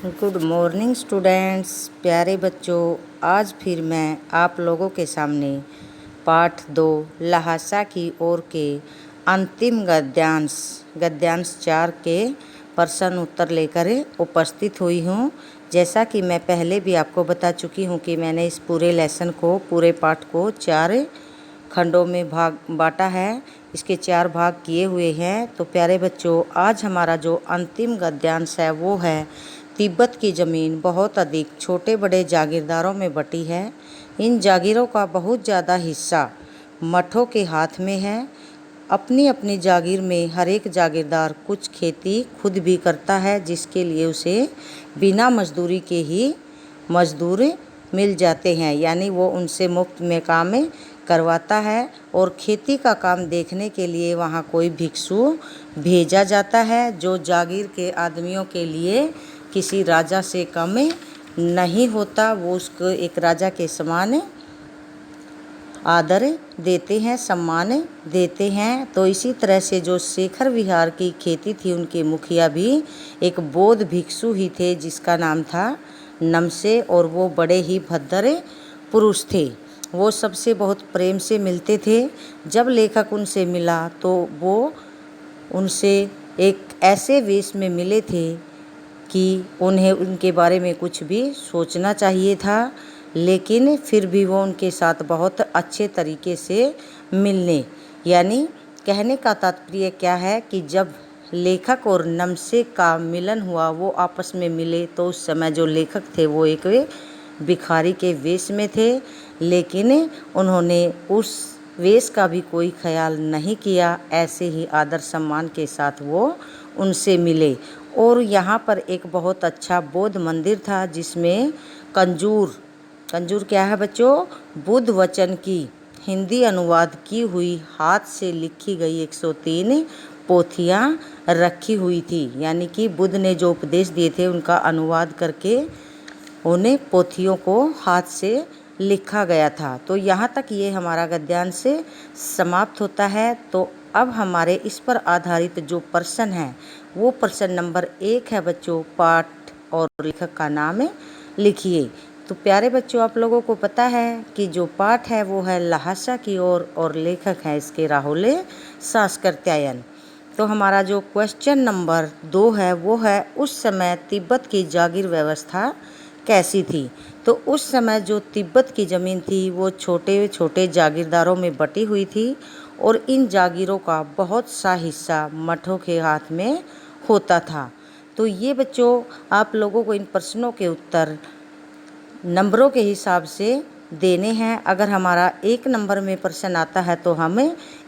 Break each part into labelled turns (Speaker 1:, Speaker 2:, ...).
Speaker 1: Good morning students, प्यारे बच्चों। आज फिर मैं आप लोगों के सामने पाठ 2 लहासा की ओर के अंतिम गद्यांश 4 के प्रश्न उत्तर लेकर उपस्थित हुई हूँ। जैसा कि मैं पहले भी आपको बता चुकी हूँ कि मैंने इस पूरे पाठ को 4 खंडों में बांटा है। इसके 4 भाग किए हुए हैं। तो प्यारे बच्चों, आज हमारा जो अंतिम गद्यांश है वो है तिब्बत की ज़मीन बहुत अधिक छोटे बड़े जागीरदारों में बटी है। इन जागीरों का बहुत ज़्यादा हिस्सा मठों के हाथ में है। अपनी अपनी जागीर में हर एक जागीरदार कुछ खेती खुद भी करता है, जिसके लिए उसे बिना मजदूरी के ही मजदूर मिल जाते हैं, यानी वो उनसे मुफ्त में काम करवाता है। और खेती का काम देखने के लिए वहाँ कोई भिक्षु भेजा जाता है, जो जागीर के आदमियों के लिए किसी राजा से कम नहीं होता। वो उसको एक राजा के समान आदर देते हैं, सम्मान देते हैं। तो इसी तरह से जो शेखर विहार की खेती थी, उनके मुखिया भी एक बौद्ध भिक्षु ही थे, जिसका नाम था नमसे। और वो बड़े ही भद्र पुरुष थे। वो सबसे बहुत प्रेम से मिलते थे। जब लेखक उनसे मिला तो वो उनसे एक ऐसे वेश में मिले थे कि उन्हें उनके बारे में कुछ भी सोचना चाहिए था, लेकिन फिर भी वो उनके साथ बहुत अच्छे तरीके से मिलने, यानी कहने का तात्पर्य क्या है कि जब लेखक और नमसे का मिलन हुआ, वो आपस में मिले, तो उस समय जो लेखक थे वो एक भिखारी के वेश में थे, लेकिन उन्होंने उस वेश का भी कोई ख्याल नहीं किया। ऐसे ही आदर सम्मान के साथ वो उनसे मिले। और यहाँ पर एक बहुत अच्छा बौद्ध मंदिर था, जिसमें कंजूर क्या है बच्चों? बुद्ध वचन की हिंदी अनुवाद की हुई हाथ से लिखी गई 103 पोथियाँ रखी हुई थी, यानी कि बुद्ध ने जो उपदेश दिए थे उनका अनुवाद करके उन्हें पोथियों को हाथ से लिखा गया था। तो यहाँ तक ये हमारा गद्यांश समाप्त होता है। तो अब हमारे इस पर आधारित जो प्रश्न है वो प्रश्न नंबर 1 है बच्चों, पाठ और लेखक का नाम लिखिए। तो प्यारे बच्चों, आप लोगों को पता है कि जो पाठ है वो है लहासा की ओर और लेखक है इसके राहुल सांस्कृत्यायन। तो हमारा जो क्वेश्चन नंबर 2 है वो है, उस समय तिब्बत की जागीर व्यवस्था कैसी थी? तो उस समय जो तिब्बत की ज़मीन थी वो छोटे छोटे जागीरदारों में बटी हुई थी, और इन जागीरों का बहुत सा हिस्सा मठों के हाथ में होता था। तो ये बच्चों, आप लोगों को इन प्रश्नों के उत्तर नंबरों के हिसाब से देने हैं। अगर हमारा 1 नंबर में प्रश्न आता है तो हम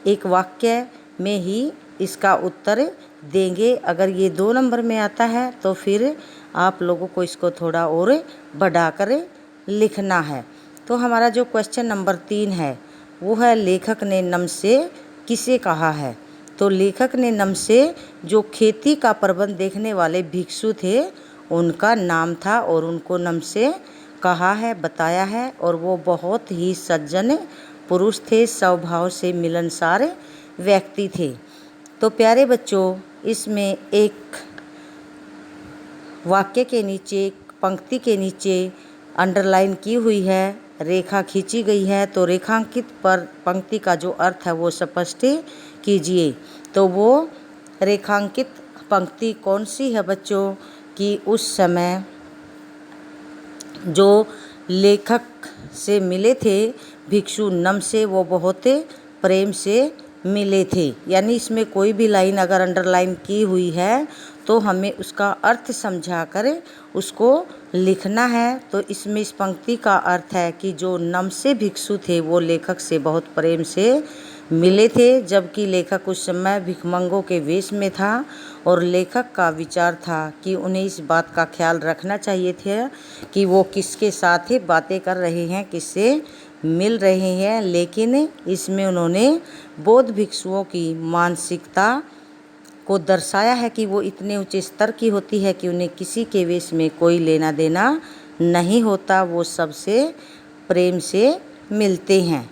Speaker 1: एक वाक्य में ही इसका उत्तर देंगे। अगर ये 2 नंबर में आता है तो फिर आप लोगों को इसको थोड़ा और बढ़ाकर लिखना है। तो हमारा जो क्वेश्चन नंबर 3 है वो है, लेखक ने नमसे किसे कहा है? तो लेखक ने नमसे जो खेती का प्रबंध देखने वाले भिक्षु थे उनका नाम था, और उनको नमसे कहा है, बताया है। और वो बहुत ही सज्जन पुरुष थे, स्वभाव से मिलनसार व्यक्ति थे। तो प्यारे बच्चों, इसमें एक वाक्य के नीचे, पंक्ति के नीचे अंडरलाइन की हुई है, रेखा खींची गई है। तो रेखांकित पर पंक्ति का जो अर्थ है वो स्पष्ट कीजिए। तो वो रेखांकित पंक्ति कौन सी है बच्चों? कि उस समय जो लेखक से मिले थे भिक्षु नमसे, वो बहुत प्रेम से मिले थे। यानी इसमें कोई भी लाइन अगर अंडरलाइन की हुई है तो हमें उसका अर्थ समझाकर उसको लिखना है। तो इसमें इस पंक्ति का अर्थ है कि जो नमसे भिक्षु थे वो लेखक से बहुत प्रेम से मिले थे, जबकि लेखक उस समय भिखमंगों के वेश में था। और लेखक का विचार था कि उन्हें इस बात का ख्याल रखना चाहिए था कि वो किसके साथ ही बातें कर रहे हैं, किससे मिल रहे हैं। लेकिन इसमें उन्होंने बौद्ध भिक्षुओं की मानसिकता को दर्शाया है कि वो इतने ऊंचे स्तर की होती है कि उन्हें किसी के वेश में कोई लेना देना नहीं होता, वो सबसे प्रेम से मिलते हैं।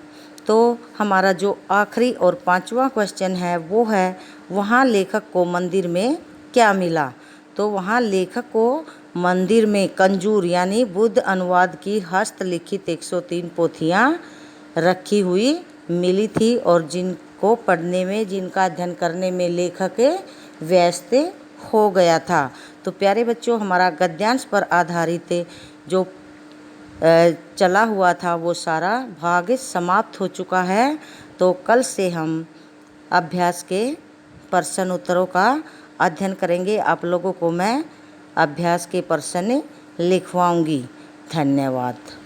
Speaker 1: तो हमारा जो आखिरी और 5वां क्वेश्चन है वो है, वहाँ लेखक को मंदिर में क्या मिला? तो वहाँ लेखक को मंदिर में कंजूर यानी बुद्ध अनुवाद की हस्तलिखित 103 पोथियाँ रखी हुई मिली थी और जिनको पढ़ने में, जिनका अध्ययन करने में लेखक व्यस्त हो गया था। तो प्यारे बच्चों, हमारा गद्यांश पर आधारित जो चला हुआ था वो सारा भाग समाप्त हो चुका है। तो कल से हम अभ्यास के प्रश्न उत्तरों का अध्ययन करेंगे। आप लोगों को मैं अभ्यास के प्रश्न लिखवाऊंगी। धन्यवाद।